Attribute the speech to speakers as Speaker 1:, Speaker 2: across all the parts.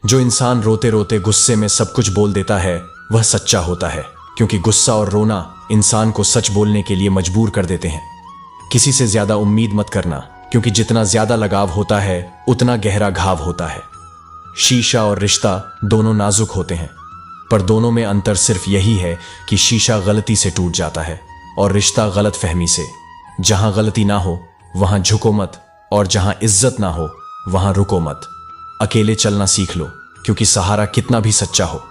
Speaker 1: जो इंसान रोते रोते गुस्से में सब कुछ बोल देता है वह सच्चा होता है, क्योंकि गुस्सा और रोना इंसान को सच बोलने के लिए मजबूर कर देते हैं। किसी से ज्यादा उम्मीद मत करना, क्योंकि जितना ज्यादा लगाव होता है उतना गहरा घाव होता है। शीशा और रिश्ता दोनों नाजुक होते हैं, पर दोनों में अंतर सिर्फ यही है कि शीशा गलती से टूट जाता है और रिश्ता गलत फहमी से। जहां गलती ना हो वहां झुको मत, और जहां इज्जत ना हो वहां रुको मत। अकेले चलना सीख लो, क्योंकि सहारा कितना भी सच्चा हो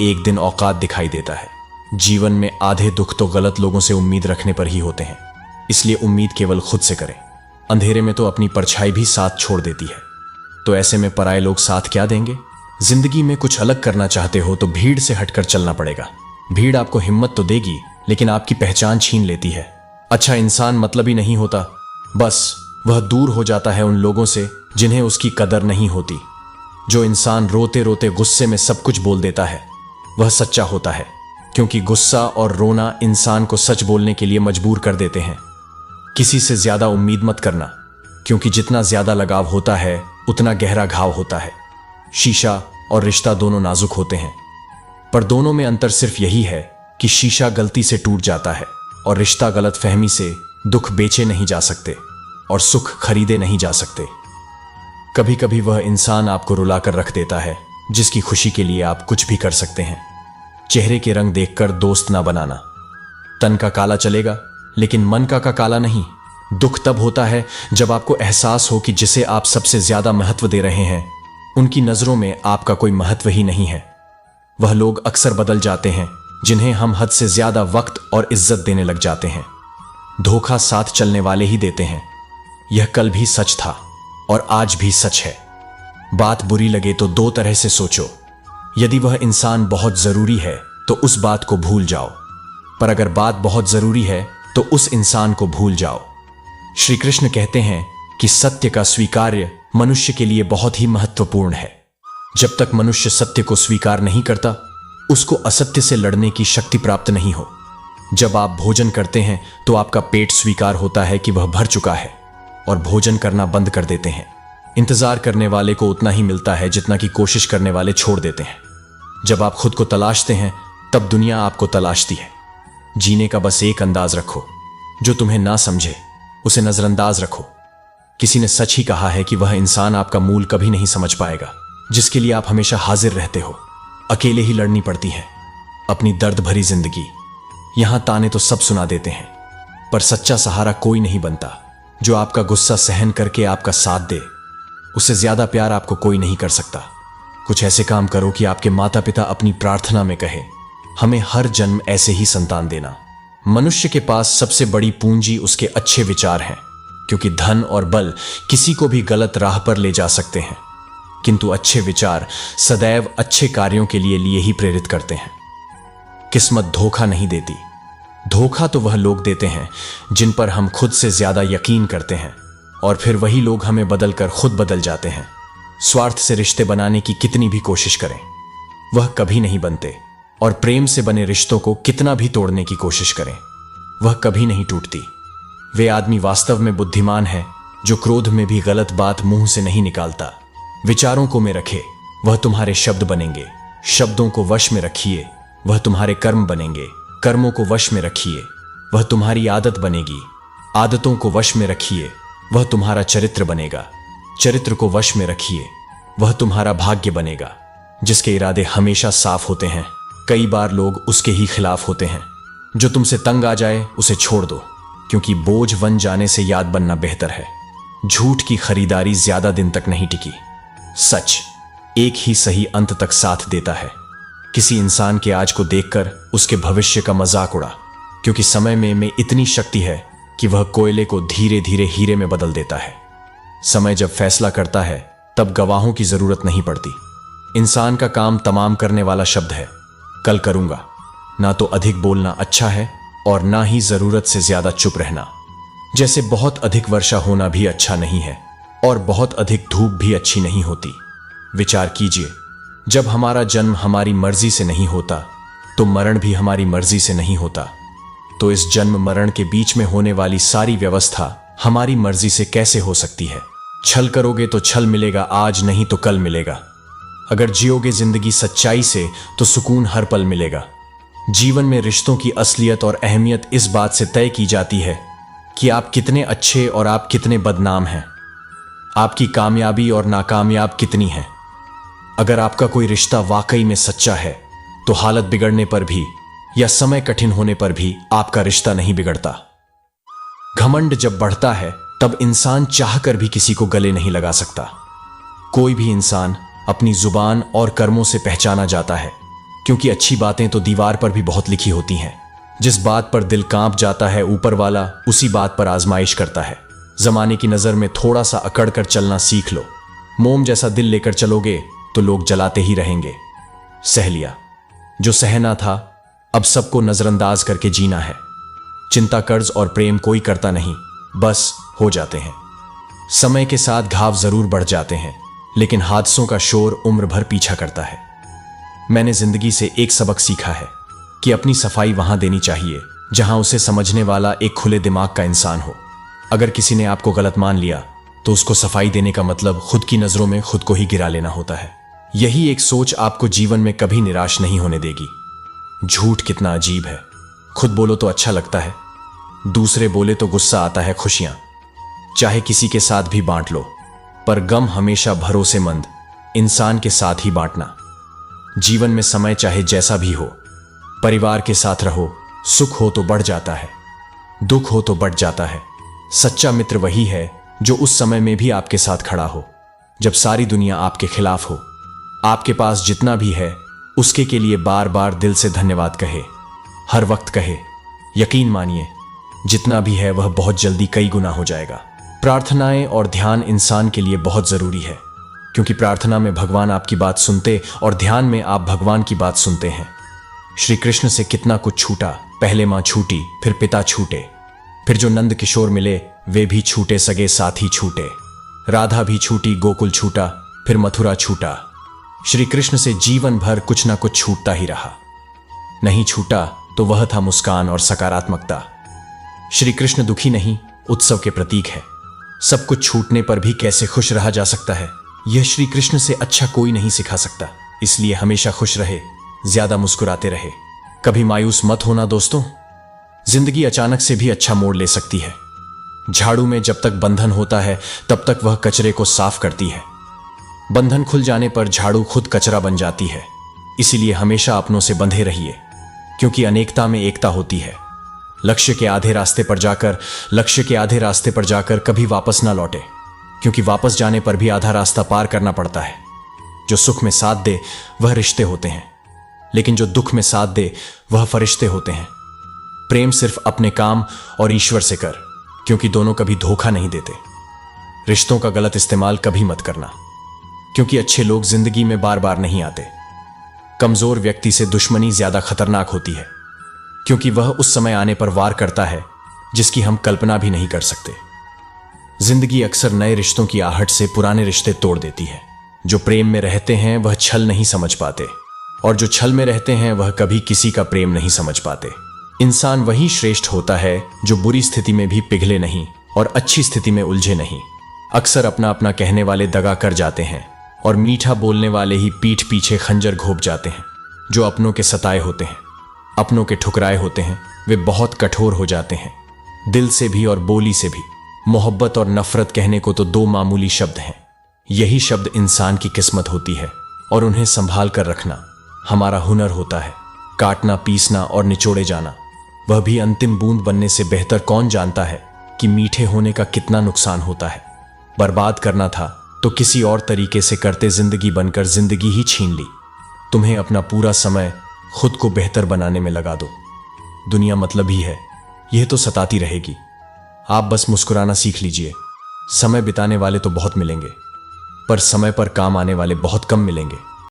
Speaker 1: एक दिन औकात दिखाई देता है। जीवन में आधे दुख तो गलत लोगों से उम्मीद रखने पर ही होते हैं, इसलिए उम्मीद केवल खुद से करें। अंधेरे में तो अपनी परछाई भी साथ छोड़ देती है, तो ऐसे में पराये लोग साथ क्या देंगे। जिंदगी में कुछ अलग करना चाहते हो तो भीड़ से हटकर चलना पड़ेगा। भीड़ आपको हिम्मत तो देगी, लेकिन आपकी पहचान छीन लेती है। अच्छा इंसान मतलबी नहीं होता, बस वह दूर हो जाता है उन लोगों से जिन्हें उसकी कदर नहीं होती। जो इंसान रोते रोते गुस्से में सब कुछ बोल देता है वह सच्चा होता है, क्योंकि गुस्सा और रोना इंसान को सच बोलने के लिए मजबूर कर देते हैं। किसी से ज्यादा उम्मीद मत करना, क्योंकि जितना ज्यादा लगाव होता है उतना गहरा घाव होता है। शीशा और रिश्ता दोनों नाजुक होते हैं, पर दोनों में अंतर सिर्फ यही है कि शीशा गलती से टूट जाता है और रिश्ता गलत फहमी से। दुख बेचे नहीं जा सकते और सुख खरीदे नहीं जा सकते। कभी कभी वह इंसान आपको रुलाकर रख देता है जिसकी खुशी के लिए आप कुछ भी कर सकते हैं। चेहरे के रंग देखकर दोस्त ना बनाना। तन का काला चलेगा, लेकिन मन का काला नहीं। दुख तब होता है जब आपको एहसास हो कि जिसे आप सबसे ज्यादा महत्व दे रहे हैं उनकी नजरों में आपका कोई महत्व ही नहीं है। वह लोग अक्सर बदल जाते हैं जिन्हें हम हद से ज्यादा वक्त और इज्जत देने लग जाते हैं। धोखा साथ चलने वाले ही देते हैं। यह कल भी सच था और आज भी सच है। बात बुरी लगे तो दो तरह से सोचो। यदि वह इंसान बहुत जरूरी है तो उस बात को भूल जाओ, पर अगर बात बहुत जरूरी है तो उस इंसान को भूल जाओ। श्री कृष्ण कहते हैं कि सत्य का स्वीकार्य मनुष्य के लिए बहुत ही महत्वपूर्ण है। जब तक मनुष्य सत्य को स्वीकार नहीं करता उसको असत्य से लड़ने की शक्ति प्राप्त नहीं हो। जब आप भोजन करते हैं तो आपका पेट स्वीकार होता है कि वह भर चुका है और भोजन करना बंद कर देते हैं। इंतजार करने वाले को उतना ही मिलता है जितना कि कोशिश करने वाले छोड़ देते हैं। जब आप खुद को तलाशते हैं तब दुनिया आपको तलाशती है। जीने का बस एक अंदाज रखो, जो तुम्हें ना समझे उसे नजरअंदाज रखो। किसी ने सच ही कहा है कि वह इंसान आपका मूल कभी नहीं समझ पाएगा जिसके लिए आप हमेशा हाजिर रहते हो। अकेले ही लड़नी पड़ती है अपनी दर्द भरी जिंदगी। यहां ताने तो सब सुना देते हैं, पर सच्चा सहारा कोई नहीं बनता। जो आपका गुस्सा सहन करके आपका साथ दे, उससे ज्यादा प्यार आपको कोई नहीं कर सकता। कुछ ऐसे काम करो कि आपके माता पिता अपनी प्रार्थना में कहे, हमें हर जन्म ऐसे ही संतान देना। मनुष्य के पास सबसे बड़ी पूंजी उसके अच्छे विचार हैं, क्योंकि धन और बल किसी को भी गलत राह पर ले जा सकते हैं, किंतु अच्छे विचार सदैव अच्छे कार्यों के लिए ही प्रेरित करते हैं। किस्मत धोखा नहीं देती। धोखा तो वह लोग देते हैं जिन पर हम खुद से ज्यादा यकीन करते हैं, और फिर वही लोग हमें बदलकर खुद बदल जाते हैं। स्वार्थ से रिश्ते बनाने की कितनी भी कोशिश करें वह कभी नहीं बनते, और प्रेम से बने रिश्तों को कितना भी तोड़ने की कोशिश करें वह कभी नहीं टूटती। वे आदमी वास्तव में बुद्धिमान है जो क्रोध में भी गलत बात मुंह से नहीं निकालता। विचारों को में रखे वह तुम्हारे शब्द बनेंगे। शब्दों को वश में रखिए वह तुम्हारे कर्म बनेंगे। कर्मों को वश में रखिए वह तुम्हारी आदत बनेगी। आदतों को वश में रखिए वह तुम्हारा चरित्र बनेगा। चरित्र को वश में रखिए वह तुम्हारा भाग्य बनेगा। जिसके इरादे हमेशा साफ होते हैं कई बार लोग उसके ही खिलाफ होते हैं। जो तुमसे तंग आ जाए उसे छोड़ दो, क्योंकि बोझ बन जाने से याद बनना बेहतर है। झूठ की खरीदारी ज्यादा दिन तक नहीं टिकी। सच एक ही सही अंत तक साथ देता है। किसी इंसान के आज को देखकर उसके भविष्य का मजाक उड़ा, क्योंकि समय में इतनी शक्ति है कि वह कोयले को धीरे धीरे हीरे में बदल देता है। समय जब फैसला करता है तब गवाहों की जरूरत नहीं पड़ती। इंसान का काम तमाम करने वाला शब्द है, कल करूंगा। ना तो अधिक बोलना अच्छा है और ना ही जरूरत से ज्यादा चुप रहना। जैसे बहुत अधिक वर्षा होना भी अच्छा नहीं है और बहुत अधिक धूप भी अच्छी नहीं होती। विचार कीजिए, जब हमारा जन्म हमारी मर्जी से नहीं होता तो मरण भी हमारी मर्जी से नहीं होता। तो इस जन्म मरण के बीच में होने वाली सारी व्यवस्था हमारी मर्जी से कैसे हो सकती है? छल करोगे तो छल मिलेगा, आज नहीं तो कल मिलेगा। अगर जियोगे जिंदगी सच्चाई से तो सुकून हर पल मिलेगा। जीवन में रिश्तों की असलियत और अहमियत इस बात से तय की जाती है कि आप कितने अच्छे और आप कितने बदनाम हैं, आपकी कामयाबी और नाकामयाब कितनी है। अगर आपका कोई रिश्ता वाकई में सच्चा है तो हालत बिगड़ने पर भी या समय कठिन होने पर भी आपका रिश्ता नहीं बिगड़ता। घमंड जब बढ़ता है तब इंसान चाहकर भी किसी को गले नहीं लगा सकता। कोई भी इंसान अपनी जुबान और कर्मों से पहचाना जाता है, क्योंकि अच्छी बातें तो दीवार पर भी बहुत लिखी होती हैं। जिस बात पर दिल कांप जाता है ऊपर वाला उसी बात पर आजमाइश करता है। जमाने की नजर में थोड़ा सा अकड़ कर चलना सीख लो। मोम जैसा दिल लेकर चलोगे तो लोग जलाते ही रहेंगे। सह लिया जो सहना था, अब सबको नजरअंदाज करके जीना है। चिंता, कर्ज और प्रेम कोई करता नहीं, बस हो जाते हैं। समय के साथ घाव जरूर बढ़ जाते हैं, लेकिन हादसों का शोर उम्र भर पीछा करता है। मैंने जिंदगी से एक सबक सीखा है कि अपनी सफाई वहां देनी चाहिए जहां उसे समझने वाला एक खुले दिमाग का इंसान हो। अगर किसी ने आपको गलत मान लिया तो उसको सफाई देने का मतलब खुद की नजरों में खुद को ही गिरा लेना होता है। यही एक सोच आपको जीवन में कभी निराश नहीं होने देगी। झूठ कितना अजीब है, खुद बोलो तो अच्छा लगता है, दूसरे बोले तो गुस्सा आता है। खुशियां चाहे किसी के साथ भी बांट लो, पर गम हमेशा भरोसेमंद इंसान के साथ ही बांटना। जीवन में समय चाहे जैसा भी हो, परिवार के साथ रहो। सुख हो तो बढ़ जाता है, दुख हो तो बढ़ जाता है। सच्चा मित्र वही है जो उस समय में भी आपके साथ खड़ा हो जब सारी दुनिया आपके खिलाफ हो। आपके पास जितना भी है उसके के लिए बार बार दिल से धन्यवाद कहे, हर वक्त कहे। यकीन मानिए जितना भी है वह बहुत जल्दी कई गुना हो जाएगा। प्रार्थनाएं और ध्यान इंसान के लिए बहुत जरूरी है, क्योंकि प्रार्थना में भगवान आपकी बात सुनते और ध्यान में आप भगवान की बात सुनते हैं। श्री कृष्ण से कितना कुछ छूटा, पहले मां छूटी, फिर पिता छूटे, फिर जो नंद किशोर मिले वे भी छूटे, सगे साथी छूटे। राधा भी छूटी, गोकुल छूटा, फिर मथुरा छूटा। श्री कृष्ण से जीवन भर कुछ ना कुछ छूटता ही रहा। नहीं छूटा तो वह था मुस्कान और सकारात्मकता। श्री कृष्ण दुखी नहीं, उत्सव के प्रतीक है। सब कुछ छूटने पर भी कैसे खुश रहा जा सकता है, यह श्री कृष्ण से अच्छा कोई नहीं सिखा सकता। इसलिए हमेशा खुश रहे, ज्यादा मुस्कुराते रहे, कभी मायूस मत होना दोस्तों। जिंदगी अचानक से भी अच्छा मोड़ ले सकती है। झाड़ू में जब तक बंधन होता है तब तक वह कचरे को साफ करती है। बंधन खुल जाने पर झाड़ू खुद कचरा बन जाती है। इसीलिए हमेशा अपनों से बंधे रहिए, क्योंकि अनेकता में एकता होती है। लक्ष्य के आधे रास्ते पर जाकर कभी वापस ना लौटे, क्योंकि वापस जाने पर भी आधा रास्ता पार करना पड़ता है। जो सुख में साथ दे वह रिश्ते होते हैं, लेकिन जो दुख में साथ दे वह फरिश्ते होते हैं। प्रेम सिर्फ अपने काम और ईश्वर से कर, क्योंकि दोनों कभी धोखा नहीं देते। रिश्तों का गलत इस्तेमाल कभी मत करना, क्योंकि अच्छे लोग जिंदगी में बार बार नहीं आते। कमजोर व्यक्ति से दुश्मनी ज्यादा खतरनाक होती है, क्योंकि वह उस समय आने पर वार करता है जिसकी हम कल्पना भी नहीं कर सकते। जिंदगी अक्सर नए रिश्तों की आहट से पुराने रिश्ते तोड़ देती है। जो प्रेम में रहते हैं वह छल नहीं समझ पाते, और जो छल में रहते हैं वह कभी किसी का प्रेम नहीं समझ पाते। इंसान वही श्रेष्ठ होता है जो बुरी स्थिति में भी पिघले नहीं और अच्छी स्थिति में उलझे नहीं। अक्सर अपना अपना कहने वाले दगा कर जाते हैं, और मीठा बोलने वाले ही पीठ पीछे खंजर घोंप जाते हैं। जो अपनों के सताए होते हैं, अपनों के ठुकराए होते हैं, वे बहुत कठोर हो जाते हैं, दिल से भी और बोली से भी। मोहब्बत और नफरत कहने को तो दो मामूली शब्द हैं। यही शब्द इंसान की किस्मत होती है, और उन्हें संभाल कर रखना हमारा हुनर होता है। काटना, पीसना और निचोड़े जाना, वह भी अंतिम बूंद बनने से बेहतर कौन जानता है कि मीठे होने का कितना नुकसान होता है। बर्बाद करना था तो किसी और तरीके से करते, जिंदगी बनकर जिंदगी ही छीन ली। तुम्हें अपना पूरा समय खुद को बेहतर बनाने में लगा दो। दुनिया मतलब ही है, यह तो सताती रहेगी। आप बस मुस्कुराना सीख लीजिए। समय बिताने वाले तो बहुत मिलेंगे, पर समय पर काम आने वाले बहुत कम मिलेंगे।